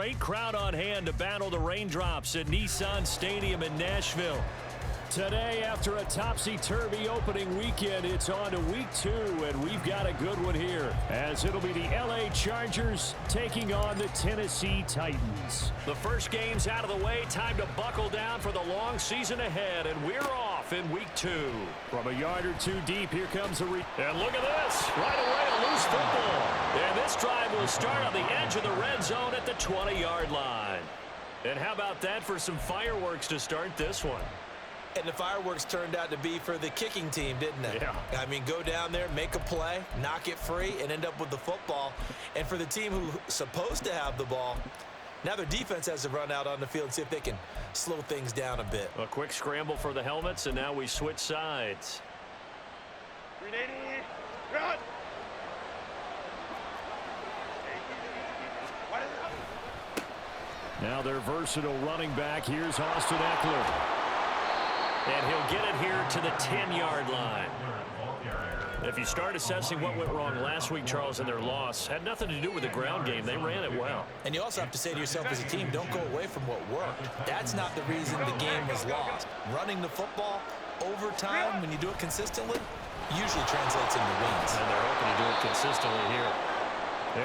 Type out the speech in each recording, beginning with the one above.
great crowd on hand to battle the raindrops at Nissan Stadium in Nashville. Today, after a topsy-turvy opening weekend, it's on to week 2, and we've got a good one here, as it'll be the LA Chargers taking on the Tennessee Titans. The first game's out of the way, time to buckle down for the long season ahead, and we're off in week 2. From a yard or two deep, here comes a and look at this, right away a loose football. And this drive will start on the edge of the red zone at the 20-yard line. And how about that for some fireworks to start this one? And the fireworks turned out to be for the kicking team, didn't they? Yeah. I mean, go down there, make a play, knock it free, and end up with the football. And for the team who's supposed to have the ball, now their defense has to run out on the field and see if they can slow things down a bit. A quick scramble for the helmets, and now we switch sides. 380, run! Now their versatile running back. Here's Austin Eckler. And he'll get it here to the 10-yard line. If you start assessing what went wrong last week, Charles, in their loss, had nothing to do with the ground game. They ran it well. And you also have to say to yourself as a team, don't go away from what worked. That's not the reason the game was lost. Running the football over time, when you do it consistently, usually translates into wins. And they're hoping to do it consistently here.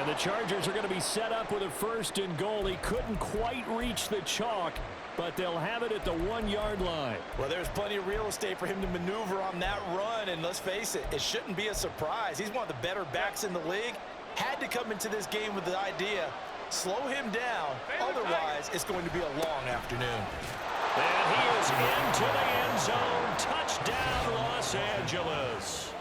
And the Chargers are going to be set up with a 1st and goal. He couldn't quite reach the chalk, but they'll have it at the 1-yard line. Well, there's plenty of real estate for him to maneuver on that run, and let's face it, it shouldn't be a surprise. He's one of the better backs in the league. Had to come into this game with the idea, slow him down, otherwise it's going to be a long afternoon. And he is into the end zone. Touchdown, Los Angeles.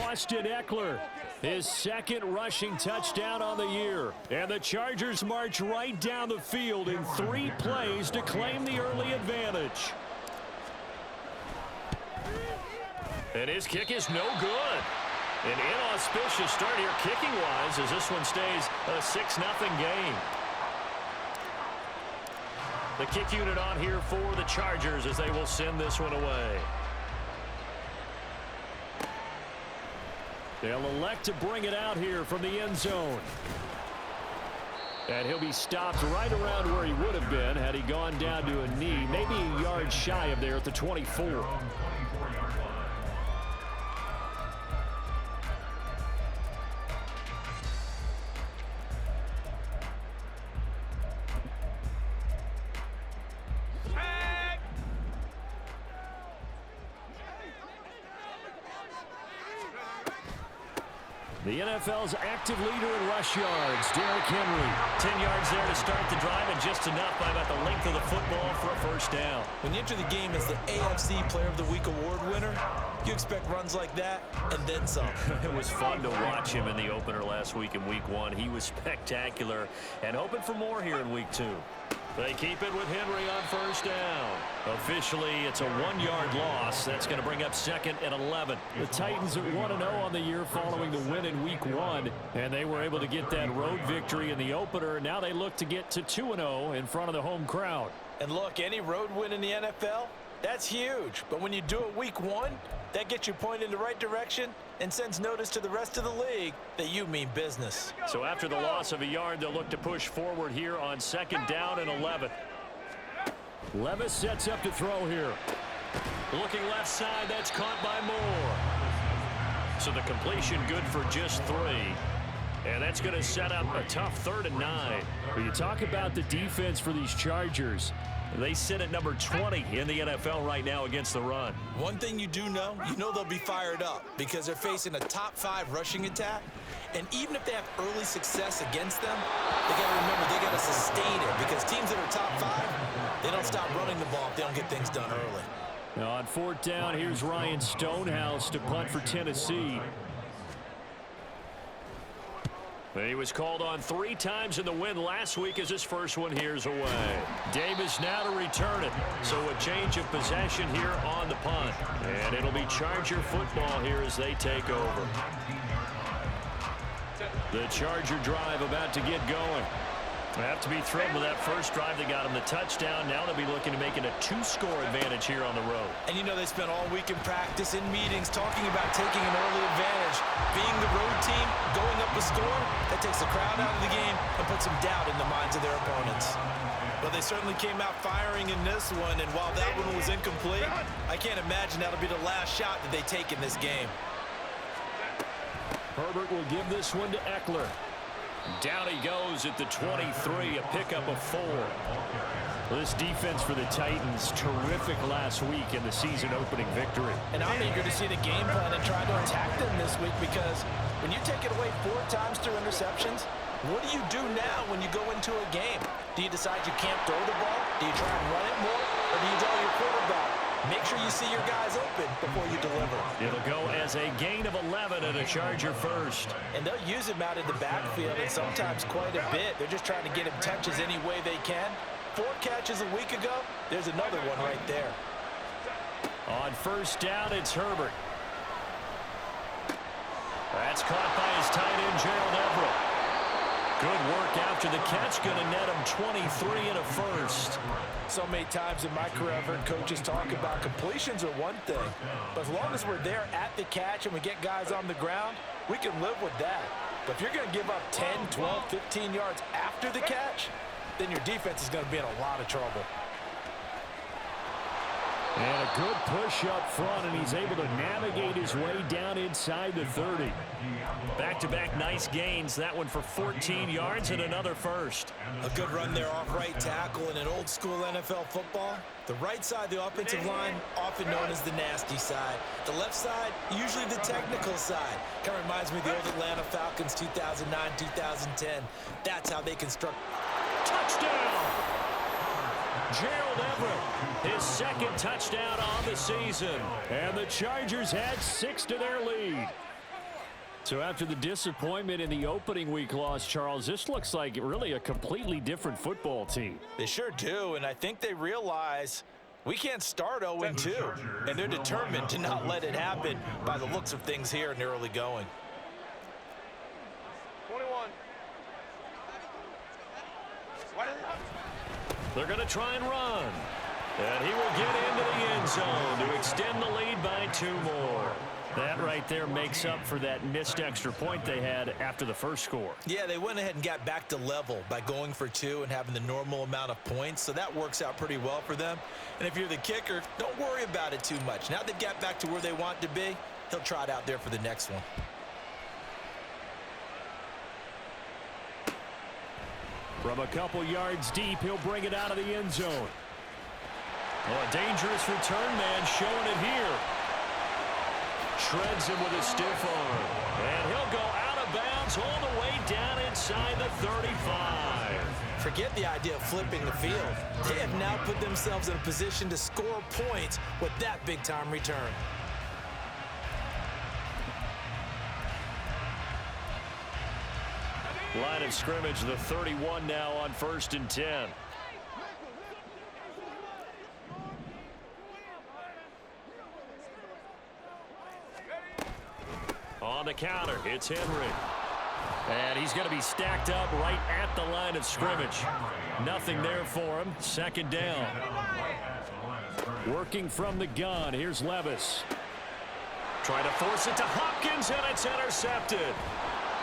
Austin Eckler, his 2nd rushing touchdown on the year. And the Chargers march right down the field in 3 plays to claim the early advantage. And his kick is no good. An inauspicious start here kicking-wise as this one stays a 6-0 game. The kick unit on here for the Chargers as they will send this one away. They'll elect to bring it out here from the end zone. And he'll be stopped right around where he would have been had he gone down to a knee, maybe a yard shy of there at the 24. The NFL's active leader in rush yards, Derrick Henry. 10 yards there to start the drive, and just enough by about the length of the football for a 1st down. When you enter the game as the AFC Player of the Week award winner, you expect runs like that and then some. It was fun to watch him in the opener last week in week 1. He was spectacular, and hoping for more here in week 2. They keep it with Henry on 1st down. Officially, it's a 1-yard loss. That's going to bring up 2nd and 11. The Titans are 1-0 on the year following the win in week 1, and they were able to get that road victory in the opener. Now they look to get to 2-0 in front of the home crowd. And look, any road win in the NFL, that's huge. But when you do it week 1, that gets you pointed in the right direction and sends notice to the rest of the league that you mean business. So after the loss of a yard, they'll look to push forward here on 2nd down and 11. Levis sets up to throw here. Looking left side, that's caught by Moore. So the completion good for just 3. And that's going to set up a tough 3rd and 9. When you talk about the defense for these Chargers, they sit at number 20 in the NFL right now against the run. One thing you do know, they'll be fired up because they're facing a top 5 rushing attack. And even if they have early success against them, they got to remember they got to sustain it because teams that are top 5, they don't stop running the ball if they don't get things done early. Now on 4th down, here's Ryan Stonehouse to punt for Tennessee. He was called on 3 times in the win last week as his first one here's away. Davis now to return it. So a change of possession here on the punt. And it'll be Charger football here as they take over. The Charger drive about to get going. They have to be thrilled with that first drive. They got him the touchdown. Now they'll be looking to make it a 2-score advantage here on the road. And they spent all week in practice, in meetings, talking about taking an early advantage. Being the road team, going up a score, that takes the crowd out of the game and puts some doubt in the minds of their opponents. points. Well, they certainly came out firing in this one, and while that one was incomplete, I can't imagine that'll be the last shot that they take in this game. Herbert will give this one to Eckler. Down he goes at the 23, a pickup of 4. This defense for the Titans, terrific last week in the season-opening victory. And I'm eager to see the game plan and try to attack them this week, because when you take it away 4 times through interceptions, what do you do now when you go into a game? Do you decide you can't throw the ball? Do you try and run it more? Or do you tell your quarterback, make sure you see your guys open before you deliver? It'll go as a gain of 11 and a Charger first. And they'll use him out in the backfield, and sometimes quite a bit. They're just trying to get him touches any way they can. 4 catches a week ago, there's another one right there. On first down, it's Herbert. That's caught by his tight end, Gerald Everett. Good work after the catch, going to net him 23 and a first. So many times in my career, I've heard coaches talk about completions are one thing, but as long as we're there at the catch and we get guys on the ground, we can live with that. But if you're going to give up 10, 12, 15 yards after the catch, then your defense is going to be in a lot of trouble. And a good push up front, and he's able to navigate his way down inside the 30. Back-to-back nice gains. That one for 14 yards and another first. A good run there off right tackle in an old-school NFL football. The right side of the offensive line, often known as the nasty side. The left side, usually the technical side. Kind of reminds me of the old Atlanta Falcons 2009, 2010. That's how they construct. Touchdown! Gerald Everett, his second touchdown on the season. And the Chargers had 6 to their lead. So after the disappointment in the opening week loss, Charles, this looks like really a completely different football team. They sure do, and I think they realize we can't start 0-2, and they're determined to not let it happen by the looks of things here in the early going. 21. They're going to try and run. And he will get into the end zone to extend the lead by 2 more. That right there makes up for that missed extra point they had after the first score. Yeah, they went ahead and got back to level by going for 2 and having the normal amount of points, so that works out pretty well for them. And if you're the kicker, don't worry about it too much. Now they've got back to where they want to be, he'll trot out there for the next one. From a couple yards deep, he'll bring it out of the end zone. Oh, a dangerous return man showing it here. Shreds him with a stiff arm. And he'll go out of bounds all the way down inside the 35. Forget the idea of flipping the field. They have now put themselves in a position to score points with that big-time return. Line of scrimmage, the 31 now on 1st and 10. On the counter, it's Henry. And he's going to be stacked up right at the line of scrimmage. Nothing there for him. 2nd down. Working from the gun, here's Levis. Trying to force it to Hopkins, and it's intercepted.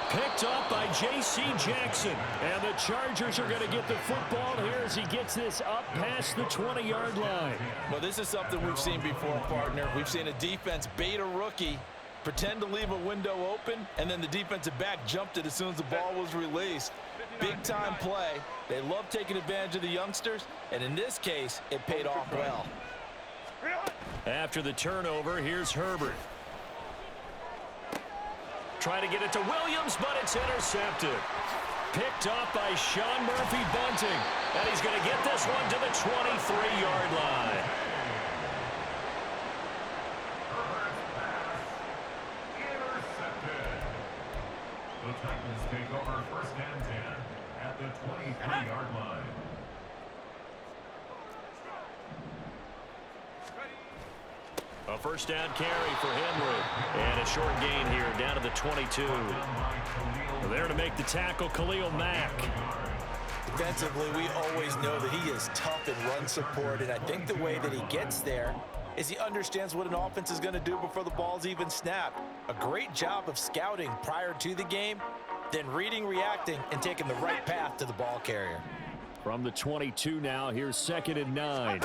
Picked up by J.C. Jackson. And the Chargers are going to get the football here as he gets this up past the 20-yard line. Well, this is something we've seen before, partner. We've seen a defense bait a rookie, pretend to leave a window open, and then the defensive back jumped it as soon as the ball was released. Big-time play. They love taking advantage of the youngsters, and in this case, it paid off well. After the turnover, here's Herbert. Trying to get it to Williams, but it's intercepted. Picked up by Sean Murphy-Bunting. And he's going to get this one to the 23-yard line. The Titans take over 1st and 10 at the 23-yard line. A 1st down carry for Henry. And a short gain here down to the 22. There to make the tackle, Khalil Mack. Defensively, we always know that he is tough in run support, and I think the way that he gets there is he understands what an offense is going to do before the ball's even snapped. A great job of scouting prior to the game, then reading, reacting, and taking the right path to the ball carrier. From the 22 now, here's 2nd and 9.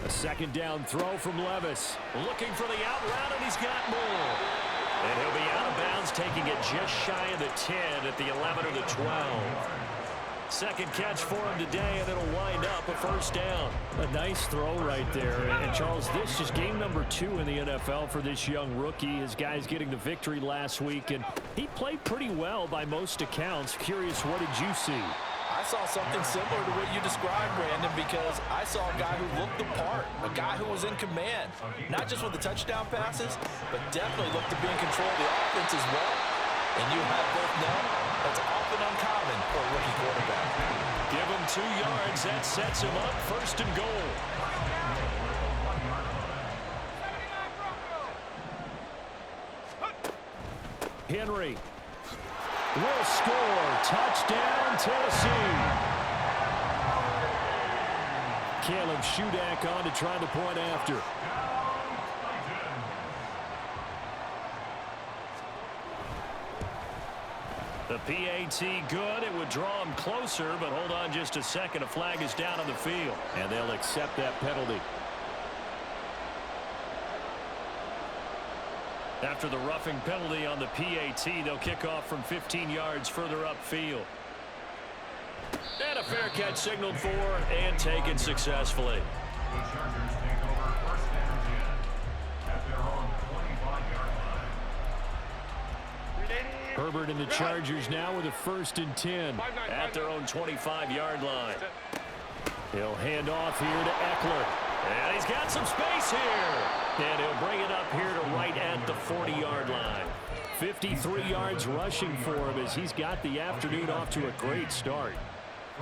A second down throw from Levis. Looking for the out route, and he's got more. And he'll be out of bounds, taking it just shy of the 10 at the 11 or the 12. Second catch for him today, and it'll wind up a first down. A nice throw right there. And Charles, this is game number 2 in the NFL for this young rookie. His guys getting the victory last week, and he played pretty well by most accounts. Curious, what did you see? I saw something similar to what you described, Brandon, because I saw a guy who looked the part, a guy who was in command, not just with the touchdown passes, but definitely looked to be in control of the offense as well. And you have both know that's often uncommon for a rookie quarterback. Give him 2 yards. That sets him up 1st and goal. Henry will score. Touchdown, Tennessee. Caleb Shudak on to try the point after. The PAT good. It would draw him closer, but hold on just a second. A flag is down on the field, and they'll accept that penalty. After the roughing penalty on the PAT, they'll kick off from 15 yards further upfield. And a fair catch signaled for and taken successfully. The Chargers take over 1st and 10 at their own 25-yard line. Herbert and the Chargers now with a 1st and 10 at their own 25-yard line. He'll hand off here to Eckler. And he's got some space here. And he'll bring it up here to right at the 40-yard line. 53 yards rushing for him as he's got the afternoon off to a great start.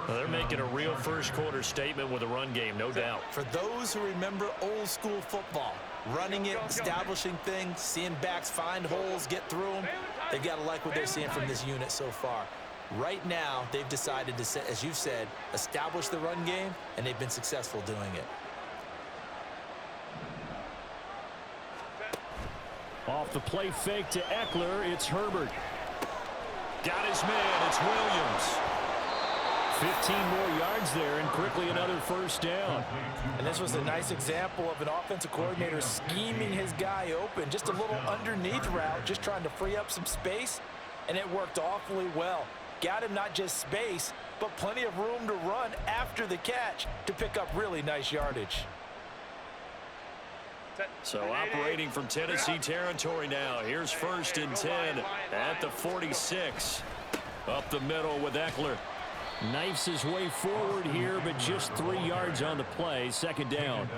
Well, they're making a real first-quarter statement with a run game, no doubt. For those who remember old-school football, running it, establishing things, seeing backs find holes, get through them, they've got to like what they're seeing from this unit so far. Right now, they've decided to, as you've said, establish the run game, and they've been successful doing it. Off the play fake to Eckler, it's Herbert. Got his man, it's Williams. 15 more yards there, and quickly another 1st down. And this was a nice example of an offensive coordinator scheming his guy open. Just a little underneath route, just trying to free up some space, and it worked awfully well. Got him not just space, but plenty of room to run after the catch to pick up really nice yardage. So operating from Tennessee territory now. Here's 1st and 10 at the 46. Up the middle with Eckler. Knifes his way forward here, but just 3 yards on the play. 2nd down.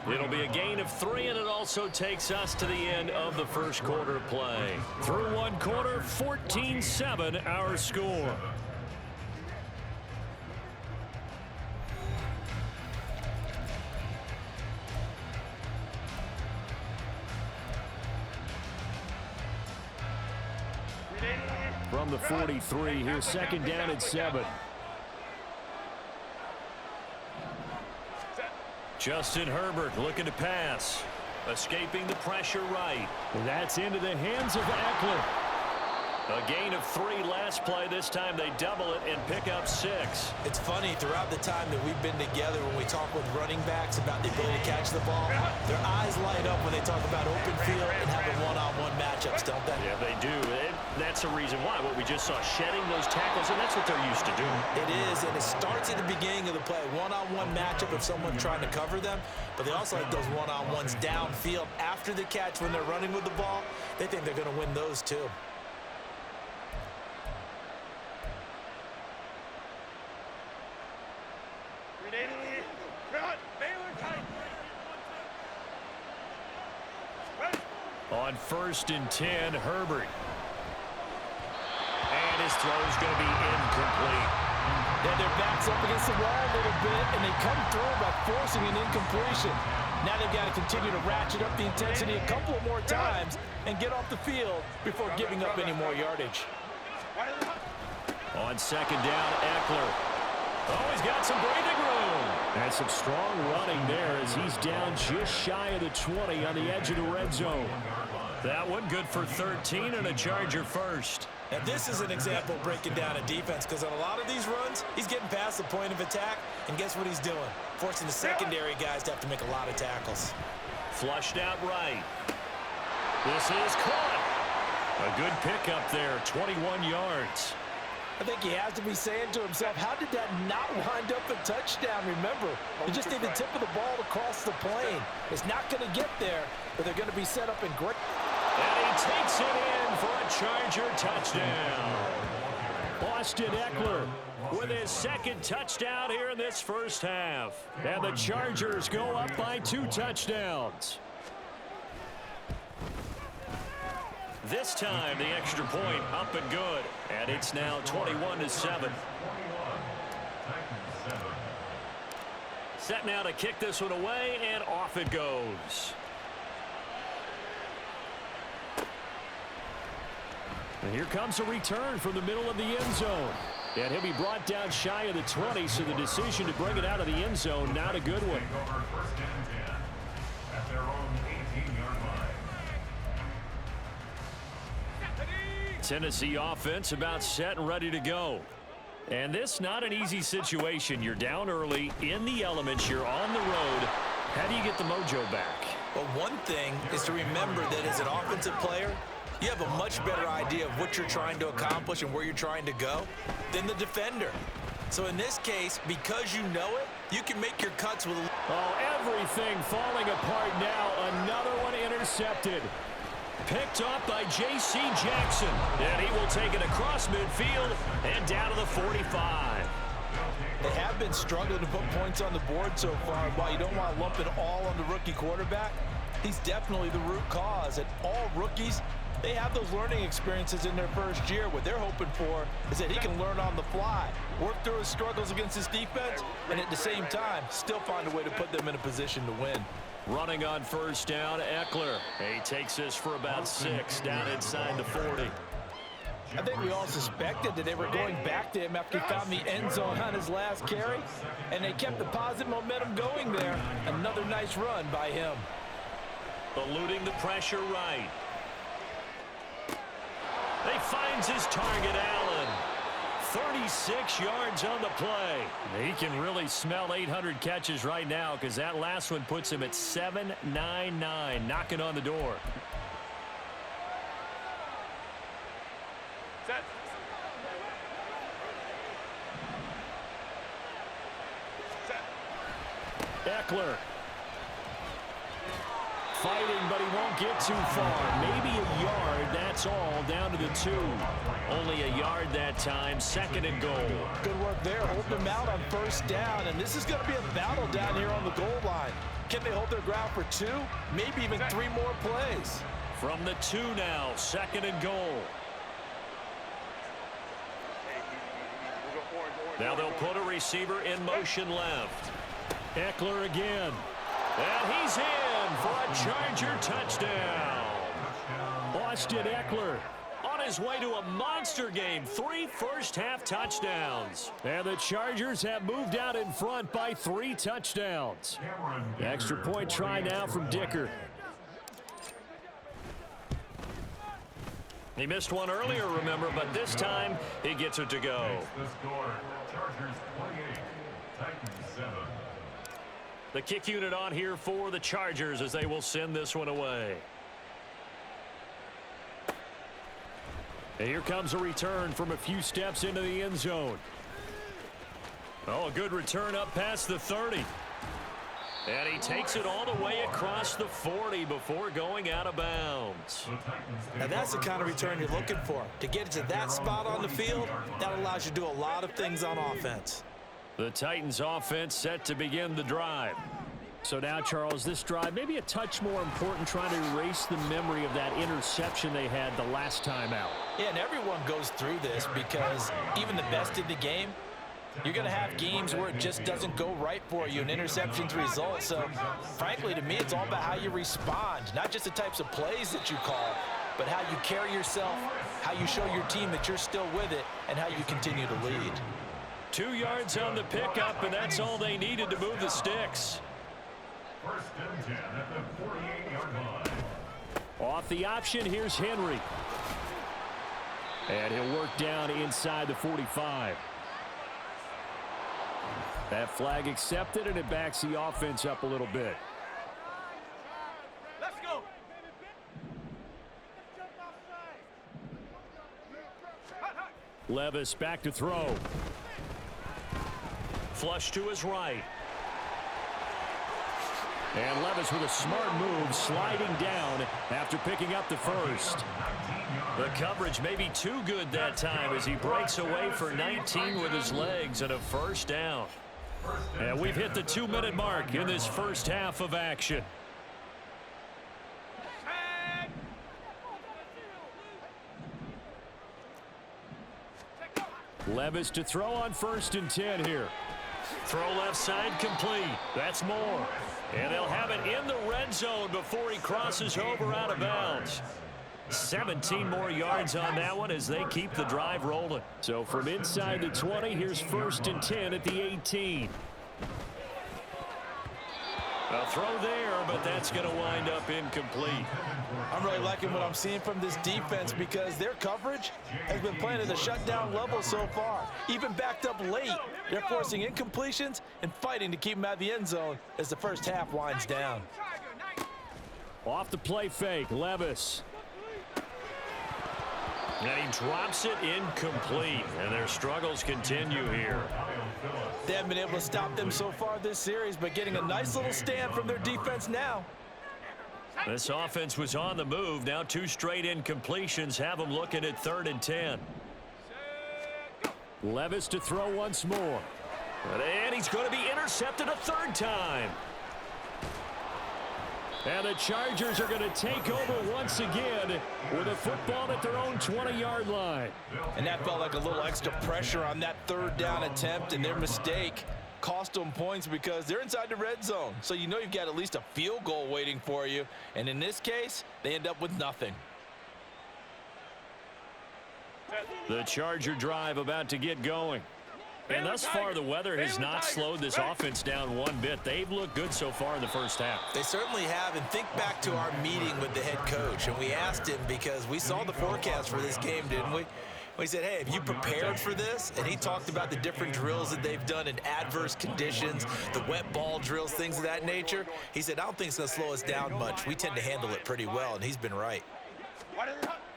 It'll be a gain of 3, and it also takes us to the end of the first quarter play. Through 1 quarter, 14-7 our score. From the 43, here's 2nd down and 7. Justin Herbert looking to pass. Escaping the pressure right. That's into the hands of Eckler. A gain of 3 last play. This time they double it and pick up 6. It's funny, throughout the time that we've been together, when we talk with running backs about the ability to catch the ball, their eyes light up when they talk about open field and having one-on-one matchups, don't they? Yeah, they do. That's the reason why. What we just saw, shedding those tackles, and that's what they're used to doing. It is, and it starts at the beginning of the play. One-on-one matchup of someone trying to cover them, but they also like those one-on-ones downfield after the catch when they're running with the ball. They think they're going to win those too. On 1st and 10, Herbert. And his throw's going to be incomplete. Yeah, their back's up against the wall a little bit, and they come through by forcing an incompletion. Now they've got to continue to ratchet up the intensity a couple more times and get off the field before giving up any more yardage. On 2nd down, Eckler. Oh, he's got some breathing room. And some strong running there as he's down just shy of the 20 on the edge of the red zone. That one good for 13 and a Charger first. And this is an example of breaking down a defense, because on a lot of these runs, he's getting past the point of attack, and guess what he's doing? Forcing the secondary guys to have to make a lot of tackles. Flushed out right. This is caught. A good pickup there, 21 yards. I think he has to be saying to himself, how did that not wind up a touchdown? Remember, you just need the tip of the ball to cross the plane. It's not going to get there, but they're going to be set up in great. And he takes it in for a Charger touchdown. Austin Eckler with his second touchdown here in this first half. And the Chargers go up by 2 touchdowns. This time, the extra point up and good. And it's now 21-7. Set now to kick this one away, and off it goes. And here comes a return from the middle of the end zone. And he'll be brought down shy of the 20, so the decision to bring it out of the end zone, not a good one. At their own 18-yard line. Tennessee offense about set and ready to go. And this not an easy situation. You're down early, in the elements, you're on the road. How do you get the mojo back? Well, one thing is to remember that as an offensive player, you have a much better idea of what you're trying to accomplish and where you're trying to go than the defender. So in this case, because you know it, you can make your cuts with... Oh, everything falling apart now. Another one intercepted. Picked up by J.C. Jackson. And he will take it across midfield and down to the 45. They have been struggling to put points on the board so far. While you don't want to lump it all on the rookie quarterback, he's definitely the root cause. And all rookies, they have those learning experiences in their first year. What they're hoping for is that he can learn on the fly, work through his struggles against his defense, and at the same time, still find a way to put them in a position to win. Running on first down, Eckler. He takes this for about 6 down inside the 40. I think we all suspected that they were going back to him after he found the end zone on his last carry, and they kept the positive momentum going there. Another nice run by him. Eluding the pressure right. He finds his target, Allen. 36 yards on the play. He can really smell 800 catches right now, because that last one puts him at 799, knocking on the door. Set. Eckler. Fighting, but he won't get too far. Maybe a yard, that's all, down to the 2. Only a yard that time, 2nd and goal. Good work there, holding them out on first down, and this is going to be a battle down here on the goal line. Can they hold their ground for 2, maybe even 3 more plays? From the 2 now, 2nd and goal. Now they'll put a receiver in motion left. Eckler again. And he's in for a Charger touchdown. Austin Eckler on his way to a monster game. 3 first-half touchdowns. And the Chargers have moved out in front by 3 touchdowns. Extra point try now from Dicker. He missed one earlier, remember, but this time he gets it to go. The score, Chargers 28, Titans 7. The kick unit on here for the Chargers as they will send this one away. And here comes a return from a few steps into the end zone. Oh, a good return up past the 30. And he takes it all the way across the 40 before going out of bounds. Now that's the kind of return you're looking for. To get to that spot on the field, that allows you to do a lot of things on offense. The Titans offense set to begin the drive. So now, Charles, this drive maybe a touch more important, trying to erase the memory of that interception they had the last time out. Yeah, and everyone goes through this because even the best in the game, you're going to have games where it just doesn't go right for you and interceptions result. So, frankly, to me, it's all about how you respond, not just the types of plays that you call, but how you carry yourself, how you show your team that you're still with it, and how you continue to lead. 2 yards on the pickup, and that's all they needed to move the sticks. First and 10 at the 48-yard line. Off the option, here's Henry. And he'll work down inside the 45. That flag accepted, and it backs the offense up a little bit. Let's go. Levis back to throw. Flush to his right. And Levis with a smart move, sliding down after picking up the first. The coverage may be too good that time as he breaks away for 19 with his legs and a first down. And we've hit the 2-minute mark in this first half of action. Levis to throw on 1st and 10 here. Throw left side complete. That's more. And they'll have it in the red zone before he crosses over out of bounds. 17 more yards on that one as they keep the drive rolling. So from inside the 20, here's 1st and 10 at the 18. A throw there, but that's going to wind up incomplete. I'm really liking what I'm seeing from this defense because their coverage has been playing at a shutdown level so far. Even backed up late, they're forcing incompletions and fighting to keep them out of the end zone as the first half winds down. Off the play fake, Levis. And he drops it incomplete, and their struggles continue here. They haven't been able to stop them so far this series, but getting a nice little stand from their defense now. This offense was on the move. Now 2 straight incompletions have them looking at 3rd and 10. Levis to throw once more. And he's going to be intercepted a 3rd time. And the Chargers are going to take over once again with a football at their own 20-yard line. And that felt like a little extra pressure on that 3rd down attempt, and their mistake cost them points because they're inside the red zone. So you know you've got at least a field goal waiting for you. And in this case, they end up with nothing. The Charger drive about to get going. And thus far, the weather has not slowed this offense down one bit. They've looked good so far in the first half. They certainly have. And think back to our meeting with the head coach. And we asked him because we saw the forecast for this game, didn't we? We said, hey, have you prepared for this? And he talked about the different drills that they've done in adverse conditions, the wet ball drills, things of that nature. He said, I don't think it's going to slow us down much. We tend to handle it pretty well, and he's been right.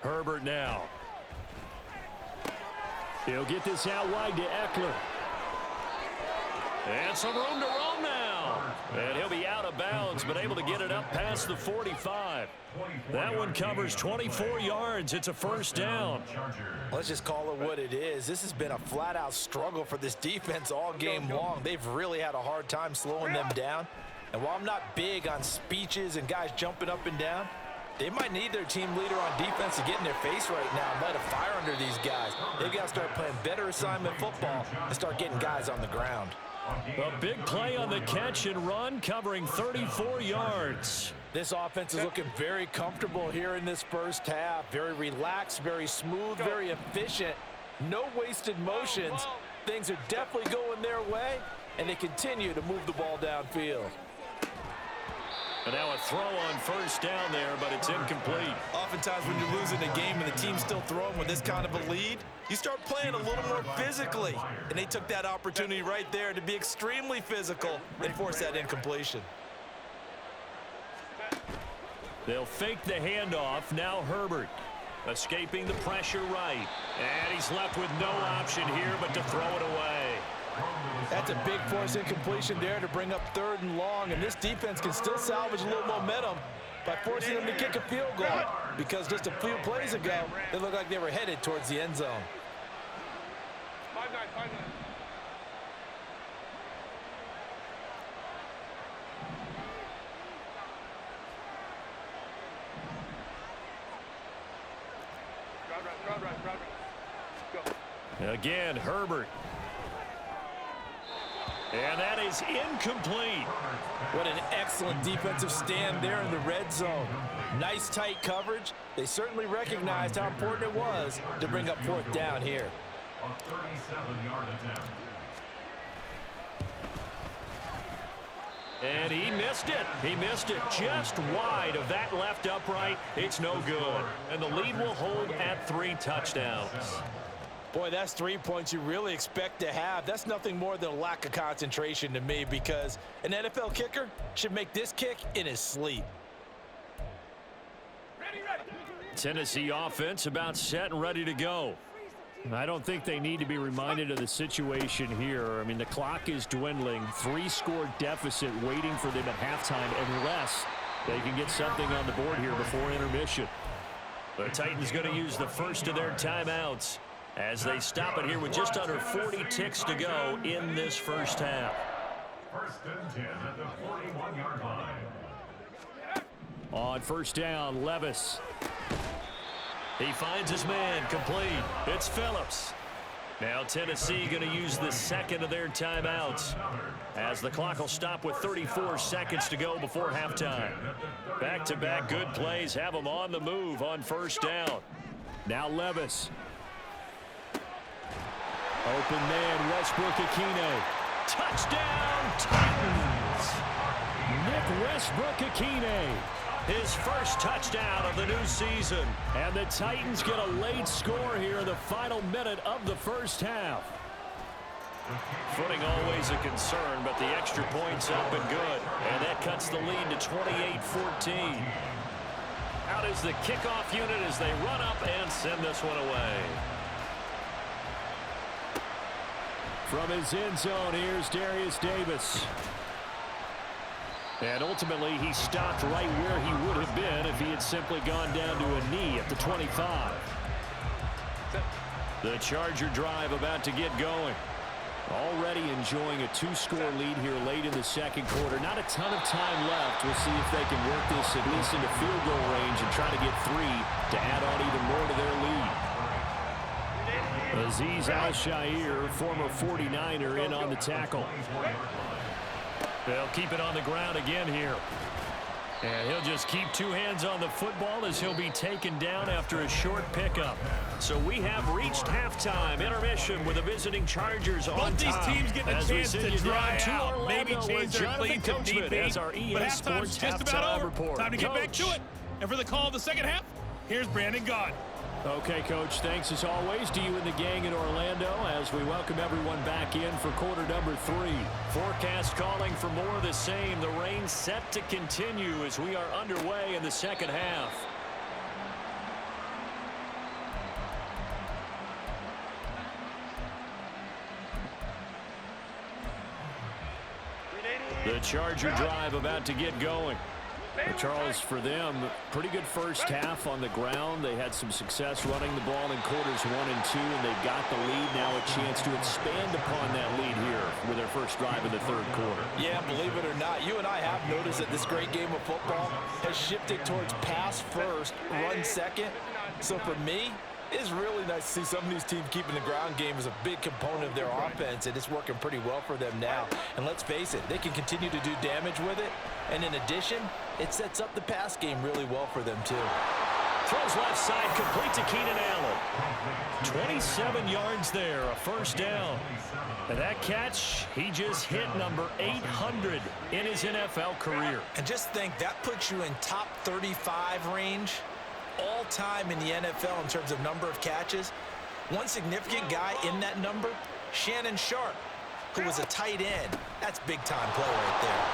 Herbert now. He'll get this out wide to Eckler. And some room to roam now. And he'll be out of bounds, but able to get it up past the 45. That one covers 24 yards. It's a first down. Let's just call it what it is. This has been a flat-out struggle for this defense all game long. They've really had a hard time slowing them down. And while I'm not big on speeches and guys jumping up and down, they might need their team leader on defense to get in their face right now and light a fire under these guys. They've got to start playing better assignment football and start getting guys on the ground. A big play on the catch and run, covering 34 yards. This offense is looking very comfortable here in this first half. Very relaxed, very smooth, very efficient. No wasted motions. Things are definitely going their way, and they continue to move the ball downfield. And now a throw on first down there, but it's incomplete. Oftentimes when you're losing a game and the team's still throwing with this kind of a lead, you start playing a little more physically. And they took that opportunity right there to be extremely physical and force that incompletion. They'll fake the handoff. Now Herbert escaping the pressure right. And he's left with no option here but to throw it away. That's a big force incompletion there to bring up 3rd and long, and this defense can still salvage a little momentum by forcing them to kick a field goal because just a few plays ago, they looked like they were headed towards the end zone. 5-9. Go. Again, Herbert. And that is incomplete. What an excellent defensive stand there in the red zone. Nice tight coverage. They certainly recognized how important it was to bring up 4th down here. A 37-yard attempt. And he missed it. He missed it just wide of that left upright. It's no good. And the lead will hold at 3 touchdowns. Boy, that's 3 points you really expect to have. That's nothing more than a lack of concentration to me, because an NFL kicker should make this kick in his sleep. Tennessee offense about set and ready to go. I don't think they need to be reminded of the situation here. I mean, the clock is dwindling. 3-score deficit waiting for them at halftime unless they can get something on the board here before intermission. The Titans going to use the first of their timeouts as they stop it here with just under 40 ticks to go in this first half. First and 10 at the 41-yard line. On first down, Levis. He finds his man, complete. It's Phillips. Now Tennessee going to use the second of their timeouts as the clock will stop with 34 seconds to go before halftime. Back-to-back good plays have them on the move on first down. Now Levis. Open man, Westbrook-Ikhine. Touchdown, Titans! Nick Westbrook-Ikhine. His first touchdown of the new season. And the Titans get a late score here in the final minute of the first half. Footing always a concern, but the extra point's up and good. And that cuts the lead to 28-14. Out is the kickoff unit as they run up and send this one away. From his end zone, here's Darius Davis. And ultimately, he stopped right where he would have been if he had simply gone down to a knee at the 25. The Charger drive about to get going. Already enjoying a 2-score lead here late in the second quarter. Not a ton of time left. We'll see if they can work this at least into field goal range and try to get 3 to add on even more to their lead. Azeez Al-Shaair, former 49er, in on the tackle. They'll keep it on the ground again here. And he'll just keep 2 hands on the football as he'll be taken down after a short pickup. So we have reached halftime. Intermission with the visiting Chargers on both top. These teams getting a chance to dry out. Orlando, Maybe change their cleats if need be. as our EA But Sports halftime's just about over. report. Time to get back to it. And for the call of the second half, here's Brandon Gaudin. Okay, Coach, thanks as always to you and the gang in Orlando as we welcome everyone back in for quarter number 3. Forecast calling for more of the same. The rain set to continue as we are underway in the second half. The Charger drive about to get going. Charles, for them, pretty good first half on the ground. They had some success running the ball in quarters 1 and 2, and they've got the lead. Now a chance to expand upon that lead here with their first drive in the third quarter. Yeah, believe it or not, you and I have noticed that this great game of football has shifted towards pass first, run second. So for me, it's really nice to see some of these teams keeping the ground game as a big component of their offense, and it's working pretty well for them now. And let's face it, they can continue to do damage with it. And in addition, it sets up the pass game really well for them, too. Throws left side, complete to Keenan Allen. 27 yards there, a first down. And that catch, he just hit number 800 in his NFL career. And just think, that puts you in top 35 range all-time in the NFL in terms of number of catches. One significant guy in that number, Shannon Sharp, who was a tight end. That's big-time play right there.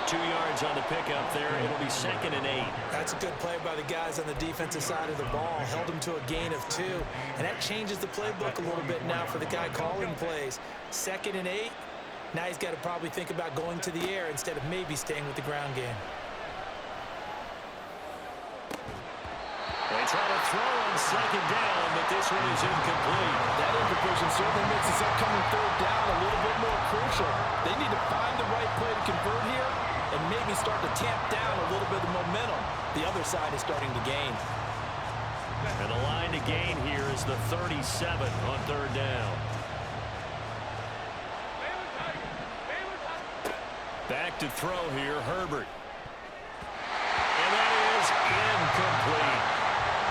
2 yards on the pickup there. It'll be 2nd and 8. That's a good play by the guys on the defensive side of the ball. Held him to a gain of 2. And that changes the playbook a little bit now for the guy calling plays. 2nd and 8. Now he's got to probably think about going to the air instead of maybe staying with the ground game. They try to throw on 2nd down, but this one is incomplete. That incompletion certainly makes this upcoming 3rd down a little bit more crucial. They need to find the right play to convert here and maybe start to tamp down a little bit of momentum. The other side is starting to gain. And the line to gain here is the 37 on 3rd down. Back to throw here, Herbert. And that is incomplete.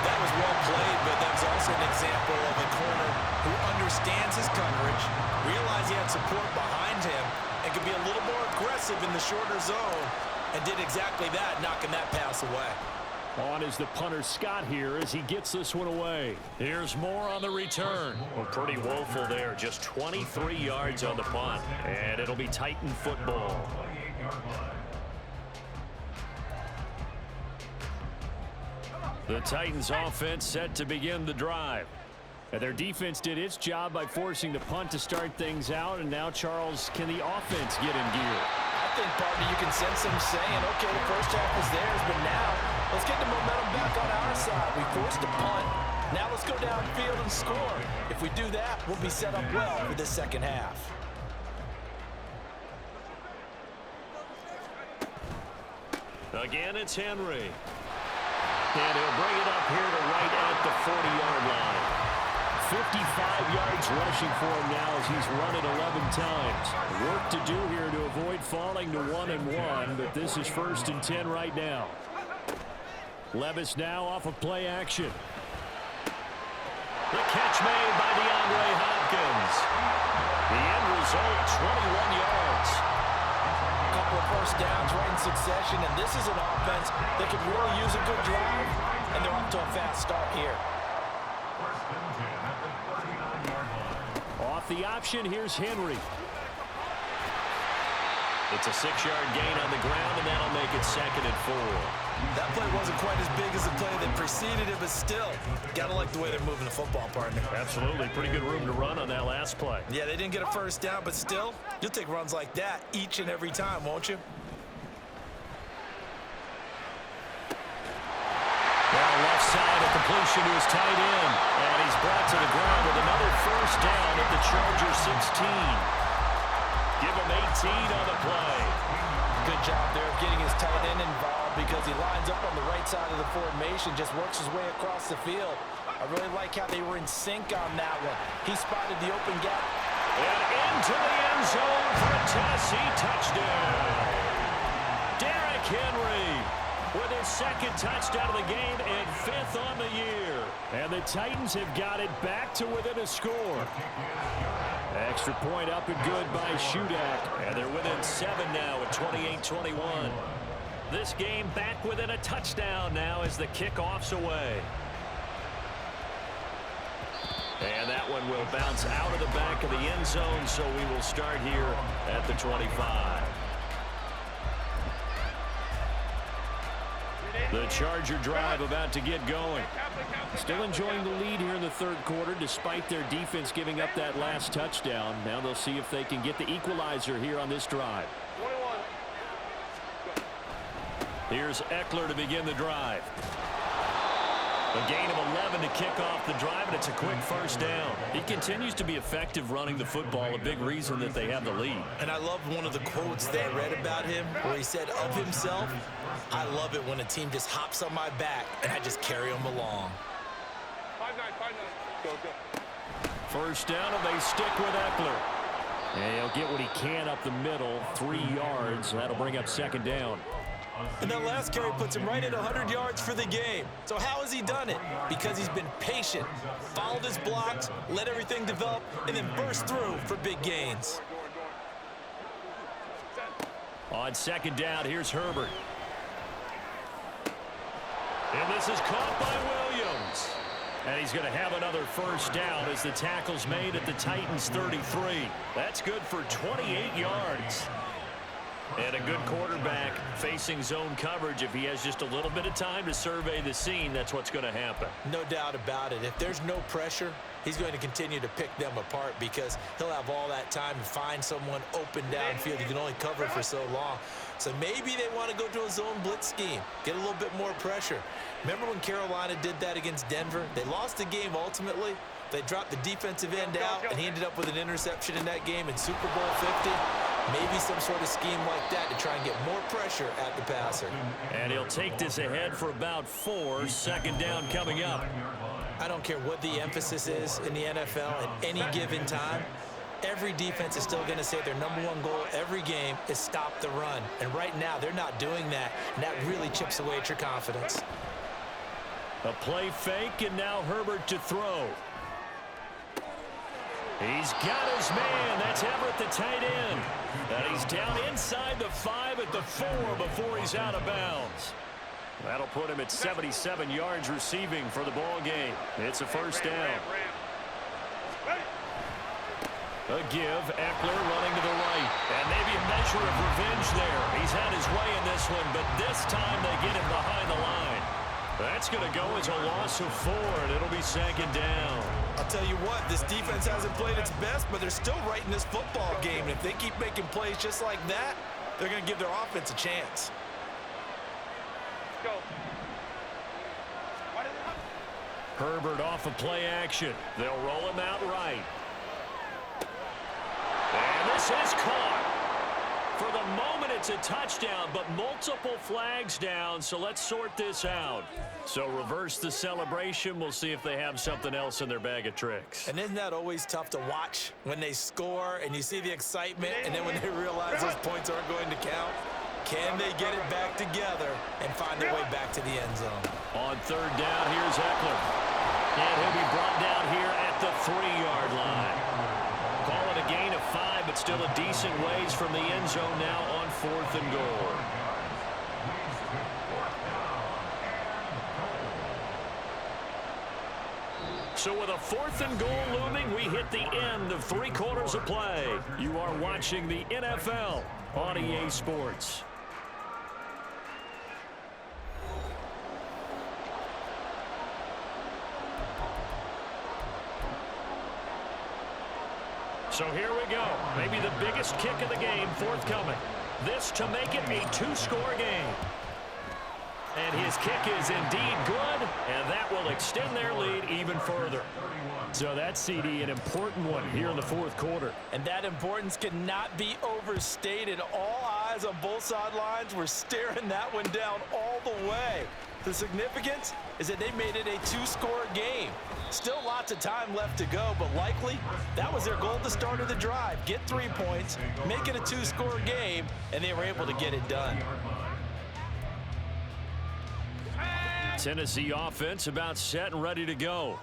That was well played, but that was also an example of a corner who understands his coverage, realized he had support behind him, and and could be a little more aggressive in the shorter zone, and did exactly that, knocking that pass away. On is the punter Scott here as he gets this one away. Here's more on the return. Well, pretty woeful there. Just 23 yards on the punt. And it'll be Titan football. The Titans offense set to begin the drive. And their defense did its job by forcing the punt to start things out. And now, Charles, can the offense get in gear? I think, partner, you can sense them saying, okay, the first half is theirs, but now let's get the momentum back on our side. We forced a punt. Now let's go downfield and score. If we do that, we'll be set up well for this second half. Again, it's Henry. And he'll bring it up here to right at the 40-yard line. 55 yards rushing for him now as he's run it 11 times. Work to do here to avoid falling to 1-1, but this is 1st and 10 right now. Levis now off of play action. The catch made by DeAndre Hopkins. The end result, 21 yards. A couple of first downs right in succession, and this is an offense that could really use a good drive, and they're off to a fast start here. Off the option, here's Henry. It's a 6-yard gain on the ground, and that'll make it 2nd and 4. That play wasn't quite as big as the play that preceded it, but still, gotta like the way they're moving the football, partner. Absolutely. Pretty good room to run on that last play. Yeah, they didn't get a first down, but still, you'll take runs like that each and every time, won't you? Now left side, a completion to his tight end. And he's brought to the ground with another first down at the Chargers 16. Give him 18 on the play. Good job there of getting his tight end involved because he lines up on the right side of the formation, just works his way across the field. I really like how they were in sync on that one. He spotted the open gap. And into the end zone for a Tennessee touchdown. Derrick Henry with his 2nd touchdown of the game and 5th on the year. And the Titans have got it back to within a score. Extra point up and good by Shudak. And they're within 7 now at 28-21. This game back within a touchdown now as the kickoff's away. And that one will bounce out of the back of the end zone, so we will start here at the 25. The Charger drive about to get going. Still enjoying the lead here in the 3rd quarter despite their defense giving up that last touchdown. Now they'll see if they can get the equalizer here on this drive. Here's Eckler to begin the drive. A gain of 11 to kick off the drive, and it's a quick first down. He continues to be effective running the football, a big reason that they have the lead. And I love one of the quotes that I read about him where he said of himself, I love it when a team just hops on my back and I just carry them along. 5-9. Go. First down, and they stick with Eckler. And he'll get what he can up the middle, 3 yards. That'll bring up 2nd down. And that last carry puts him right at 100 yards for the game. So how has he done it? Because he's been patient, followed his blocks, let everything develop, and then burst through for big gains. On 2nd down, here's Herbert. And this is caught by Williams. And he's going to have another first down as the tackle's made at the Titans 33. That's good for 28 yards. And a good quarterback facing zone coverage. If he has just a little bit of time to survey the scene, that's what's going to happen. No doubt about it. If there's no pressure, he's going to continue to pick them apart because he'll have all that time to find someone open downfield. He can only cover for so long. So maybe they want to go to a zone blitz scheme, get a little bit more pressure. Remember when Carolina did that against Denver? They lost the game ultimately. They dropped the defensive end out, and he ended up with an interception in that game in Super Bowl 50. Maybe some sort of scheme like that to try and get more pressure at the passer. And he'll take this ahead for about 4. 2nd down coming up. I don't care what the emphasis is in the NFL at any given time. Every defense is still going to say their #1 goal every game is stop the run. And right now, they're not doing that, and that really chips away at your confidence. A play fake, and now Herbert to throw. He's got his man. That's Everett, the tight end. And he's down inside the 5 at the 4 before he's out of bounds. That'll put him at 77 yards receiving for the ball game. It's a first down. A give. Eckler running to the right. And maybe a measure of revenge there. He's had his way in this one, but this time they get him behind the line. That's going to go as a loss of 4, and it'll be second down. I'll tell you what, this defense hasn't played its best, but they're still right in this football game. And if they keep making plays just like that, they're going to give their offense a chance. Go. Herbert off of play action. They'll roll him out right. And this is caught. For the moment, it's a touchdown, but multiple flags down, so let's sort this out. So reverse the celebration. We'll see if they have something else in their bag of tricks. And isn't that always tough to watch when they score and you see the excitement, and then when they realize those points aren't going to count? Can they get it back together and find their way back to the end zone? On third down, here's Eckler. And he'll be brought down here at the 3-yard line. Call it a gain of 5, but still a decent ways from the end zone now on 4th and goal. So with a 4th and goal looming, we hit the end of 3 quarters of play. You are watching the NFL on EA Sports. So here we go. Maybe the biggest kick of the game forthcoming. This to make it a 2-score game. And his kick is indeed good, and that will extend their lead even further. So that's, CD, an important one here in the 4th quarter. And that importance cannot be overstated. All eyes on both sidelines were staring that one down all the way. The significance is that they made it a 2-score game. Still lots of time left to go, but likely that was their goal at the start of the drive. Get 3 points, make it a 2-score game, and they were able to get it done. Tennessee offense about set and ready to go.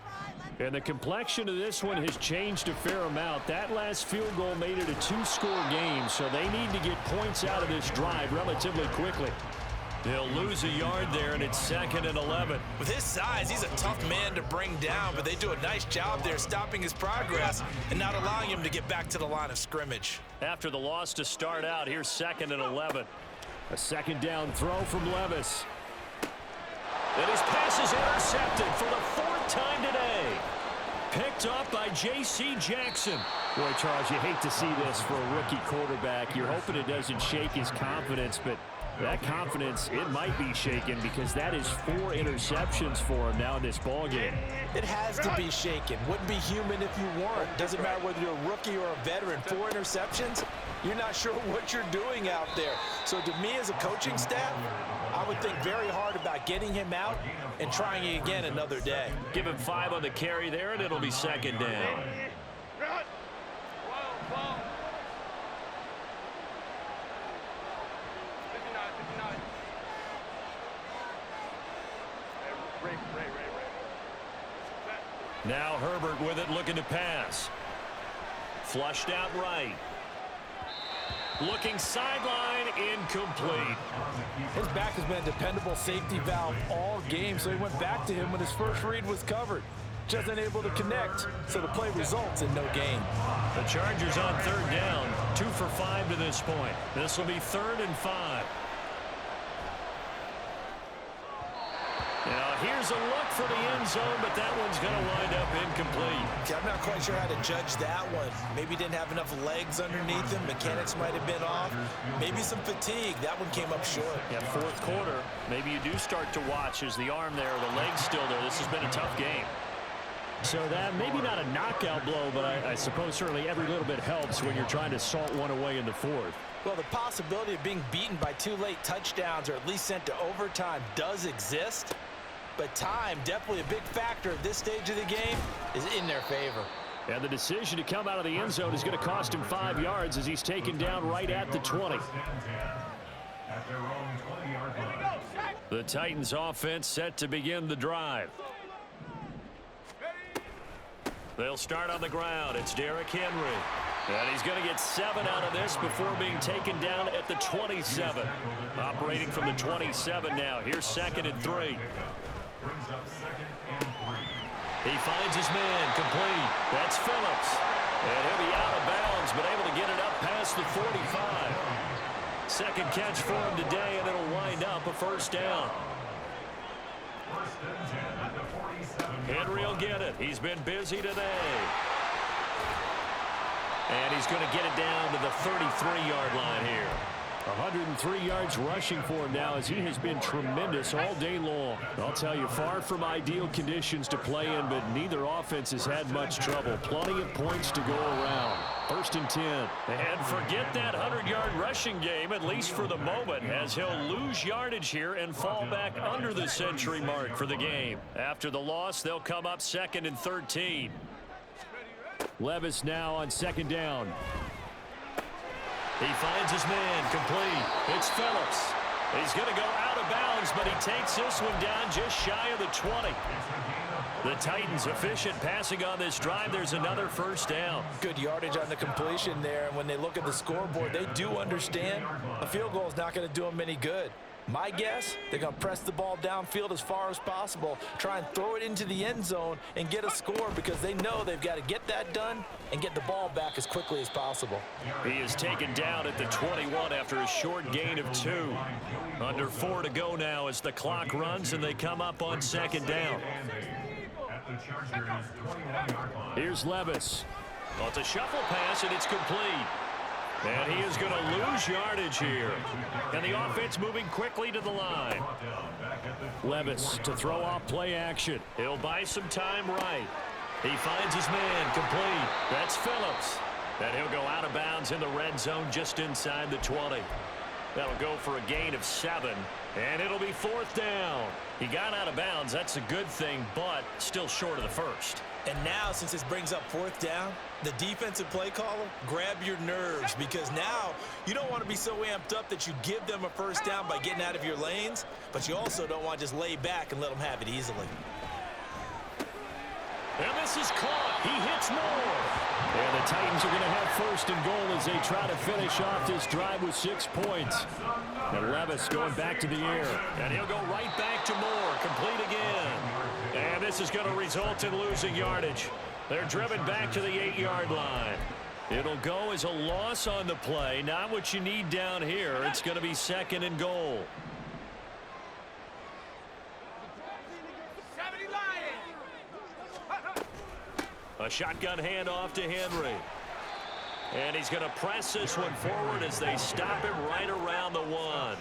And the complexion of this one has changed a fair amount. That last field goal made it a 2-score game, so they need to get points out of this drive relatively quickly. They'll lose a yard there, and it's 2nd and 11. With his size, he's a tough man to bring down, but they do a nice job there stopping his progress and not allowing him to get back to the line of scrimmage. After the loss to start out, here's 2nd and 11. A 2nd down throw from Levis. And his pass is intercepted for the 4th time today. Picked up by J.C. Jackson. Boy, Charles, you hate to see this for a rookie quarterback. You're hoping it doesn't shake his confidence, but that confidence, it might be shaken because that is 4 interceptions for him now in this ballgame. It has to be shaken. Wouldn't be human if you weren't. Doesn't matter whether you're a rookie or a veteran. 4 interceptions, you're not sure what you're doing out there. So to me as a coaching staff, I would think very hard about getting him out and trying it again another day. Give him 5 on the carry there, and it'll be 2nd down. Now Herbert with it, looking to pass. Flushed out right. Looking sideline, incomplete. His back has been a dependable safety valve all game, so he went back to him when his first read was covered. Just unable to connect, so the play results in no gain. The Chargers on 3rd down, 2 for 5 to this point. This will be 3rd and 5. Now here's a look for the end zone, but that one's going to wind up incomplete. Okay, I'm not quite sure how to judge that one. Maybe didn't have enough legs underneath him. Mechanics might have been off. Maybe some fatigue. That one came up short. Yeah, 4th quarter. Maybe you do start to watch as the arm there, the leg's still there. This has been a tough game. So that maybe not a knockout blow, but I suppose certainly every little bit helps when you're trying to salt one away in the 4th. Well, the possibility of being beaten by 2 late touchdowns or at least sent to overtime does exist. But time, definitely a big factor at this stage of the game, is in their favor. And the decision to come out of the end zone is going to cost him 5 yards as he's taken down right at the 20. The Titans offense set to begin the drive. They'll start on the ground. It's Derrick Henry. And he's going to get 7 out of this before being taken down at the 27. Operating from the 27 now. Here's 2nd and 3. He finds his man complete. That's Phillips. And he'll be out of bounds, but able to get it up past the 45. Second catch for him today, and it'll wind up a first down. Henry will get it. He's been busy today. And he's going to get it down to the 33-yard line here. 103 yards rushing for him now as he has been tremendous all day long. I'll tell you, far from ideal conditions to play in, but neither offense has had much trouble. Plenty of points to go around. 1st and 10. And forget that 100-yard rushing game, at least for the moment, as he'll lose yardage here and fall back under the century mark for the game. After the loss, they'll come up 2nd and 13. Levis now on 2nd down. He finds his man complete. It's Phillips. He's going to go out of bounds, but he takes this one down just shy of the 20. The Titans efficient passing on this drive. There's another first down. Good yardage on the completion there, and when they look at the scoreboard, they do understand a field goal is not going to do them any good. My guess, they're going to press the ball downfield as far as possible, try and throw it into the end zone and get a score because they know they've got to get that done and get the ball back as quickly as possible. He is taken down at the 21 after a short gain of 2. Under 4 to go now as the clock runs and they come up on 2nd down. Here's Levis. Well, it's a shuffle pass and it's complete. And he is going to lose yardage here. And the offense moving quickly to the line. Levis to throw off play action. He'll buy some time right. He finds his man complete. That's Phillips. And he'll go out of bounds in the red zone just inside the 20. That'll go for a gain of 7. And it'll be 4th down. He got out of bounds. That's a good thing, but still short of the first. And now, since this brings up 4th down, the defensive play caller, grab your nerves because now you don't want to be so amped up that you give them a first down by getting out of your lanes, but you also don't want to just lay back and let them have it easily. And this is caught. He hits more. And the Titans are going to have 1st and goal as they try to finish off this drive with 6 points. And Levis going back to the air. And he'll go right back to Moore. Complete again. And this is going to result in losing yardage. They're driven back to the 8-yard line. It'll go as a loss on the play. Not what you need down here. It's going to be 2nd and goal. A shotgun handoff to Henry. And he's going to press this one forward as they stop him right around the 1.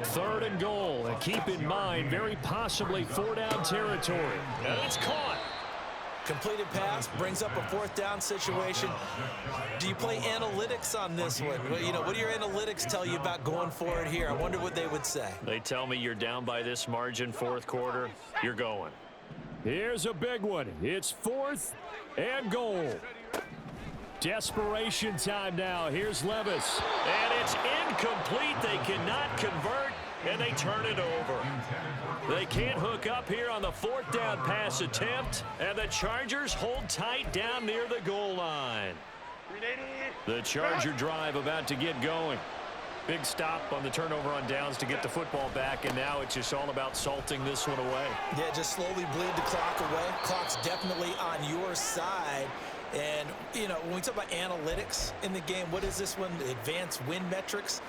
3rd and goal. And keep in mind, very possibly 4-down territory. And it's caught. Completed pass brings up a 4th down situation. Do you play analytics on this one? Well, you know, what do your analytics tell you about going for it here? I wonder what they would say. They tell me you're down by this margin, 4th quarter. You're going. Here's a big one. It's 4th and goal. Desperation time now. Here's Levis. And it's incomplete. They cannot convert, and they turn it over. They can't hook up here on the 4th down pass attempt, and the Chargers hold tight down near the goal line. The Charger drive about to get going. Big stop on the turnover on downs to get the football back, and now it's just all about salting this one away. Yeah, just slowly bleed the clock away. Clock's definitely on your side. And, you know, when we talk about analytics in the game, what is this one? Advanced win metrics?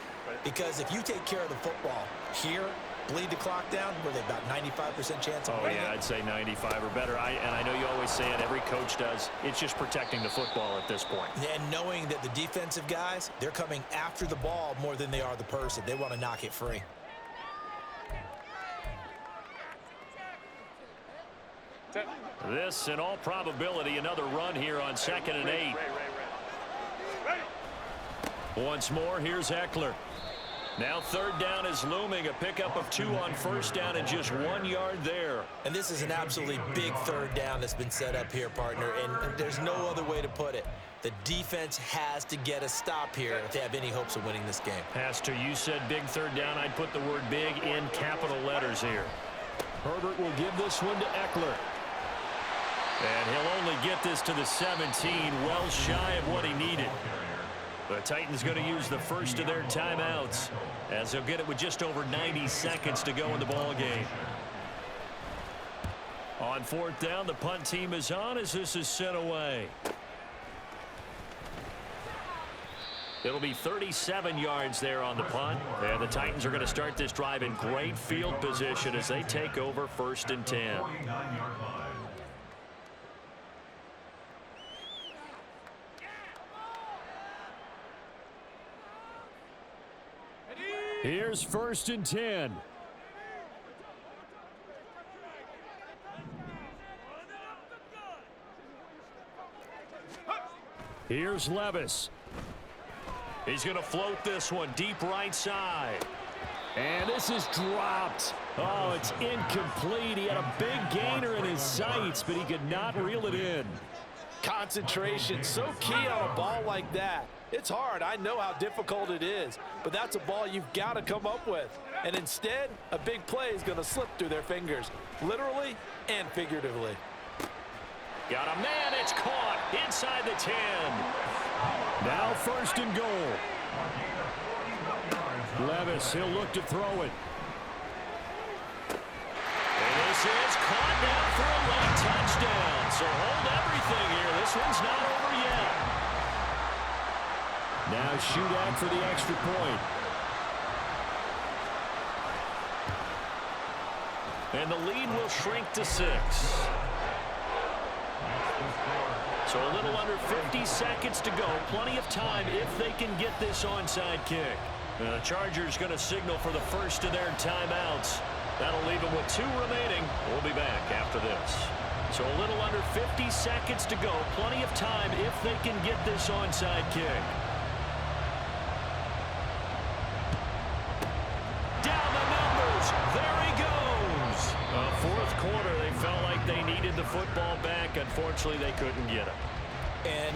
Because if you take care of the football here, bleed the clock down, were they about 95% chance of winning? Yeah, I'd say 95 or better. And I know you always say it, every coach does. It's just protecting the football at this point. And knowing that the defensive guys, they're coming after the ball more than they are the person. They want to knock it free. This, in all probability, another run here on 2nd and 8. Once more, here's Eckler. Now 3rd down is looming. A pickup of 2 on 1st down and just 1 yard there. And this is an absolutely big 3rd down that's been set up here, partner. And there's no other way to put it. The defense has to get a stop here if they have any hopes of winning this game. Pastor, you said big 3rd down. I'd put the word big in capital letters here. Herbert will give this one to Eckler. And he'll only get this to the 17, well shy of what he needed. The Titans going to use the first of their timeouts, as they'll get it with just over 90 seconds to go in the ball game. On fourth down, the punt team is on as this is sent away. It'll be 37 yards there on the punt. And the Titans are going to start this drive in great field position as they take over 1st and 10. Here's 1st and 10. Here's Levis. He's going to float this one deep right side. And this is dropped. Oh, it's incomplete. He had a big gainer in his sights, but he could not reel it in. Concentration, so key on a ball like that. It's hard. I know how difficult it is, but that's a ball you've got to come up with. And instead, a big play is going to slip through their fingers, literally and figuratively. Got a man. It's caught inside the 10. Now 1st and goal. Levis, he'll look to throw it. And this is caught now for a late touchdown. So hold everything here. This one's not over yet. Now shootout for the extra point. And the lead will shrink to 6. So a little under 50 seconds to go. Plenty of time if they can get this onside kick. The Chargers going to signal for the first of their timeouts. That'll leave them with 2 remaining. We'll be back after this. So a little under 50 seconds to go. Plenty of time if they can get this onside kick. Down the numbers. There he goes. Fourth quarter, they felt like they needed the football back. Unfortunately, they couldn't get it. And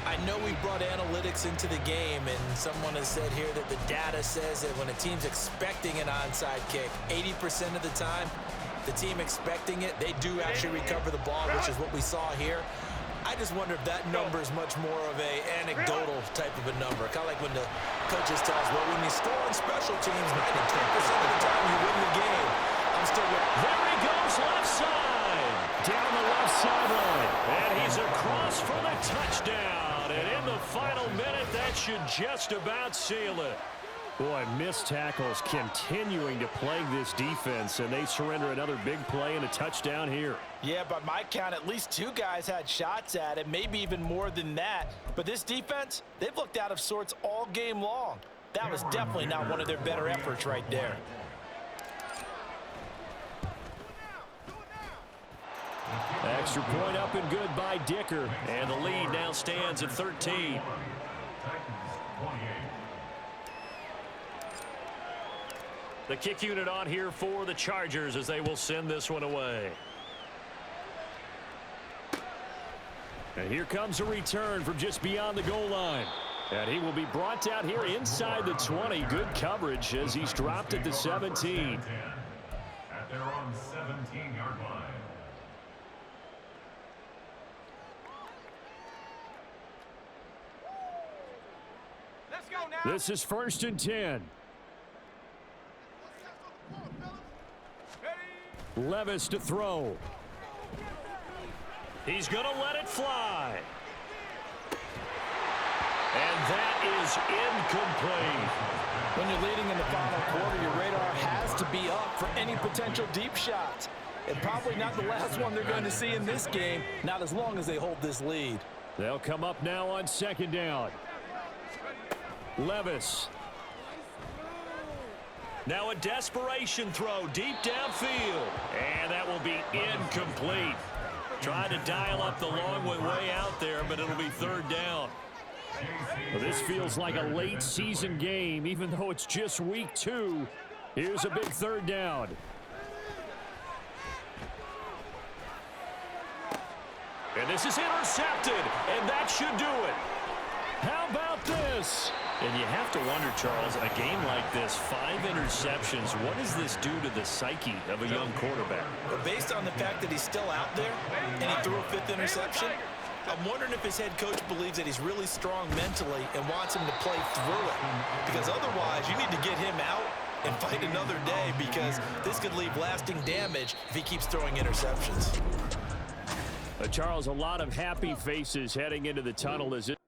I know we brought analytics into the game, and someone has said here that the data says that when a team's expecting an onside kick, 80% of the time, the team expecting it, they do actually recover the ball, which is what we saw here. I just wonder if that number is much more of a anecdotal type of a number. Kind of like when the coaches tell us, well, when you score on special teams, 92% of the time you win the game. I'm still with. There he goes, left side. Down the left sideline. And he's across for the touchdown. And in the final minute, that should just about seal it. Boy, missed tackles continuing to plague this defense, and they surrender another big play and a touchdown here. Yeah, by my count, at least 2 guys had shots at it, maybe even more than that. But this defense, they've looked out of sorts all game long. That was definitely not one of their better efforts right there. Extra point up and good by Dicker. And the lead now stands at 13. The kick unit on here for the Chargers as they will send this one away. And here comes a return from just beyond the goal line. And he will be brought down here inside the 20. Good coverage as he's dropped at the 17. At their own 17-yard line. This is 1st and 10. Levis to throw. He's going to let it fly. And that is incomplete. When you're leading in the final quarter, your radar has to be up for any potential deep shots. And probably not the last one they're going to see in this game, not as long as they hold this lead. They'll come up now on 2nd down. Levis. Now a desperation throw deep downfield. And that will be incomplete. Trying to dial up the long way out there, but it'll be 3rd down. Well, this feels like a late season game, even though it's just week 2. Here's a big 3rd down. And this is intercepted, and that should do it. How about this? this. And you have to wonder, Charles, a game like this, 5 interceptions, what does this do to the psyche of a young quarterback? But based on the fact that he's still out there and he threw a 5th interception, I'm wondering if his head coach believes that he's really strong mentally and wants him to play through it. Because otherwise, you need to get him out and fight another day, because this could leave lasting damage if he keeps throwing interceptions. Charles, a lot of happy faces heading into the tunnel as it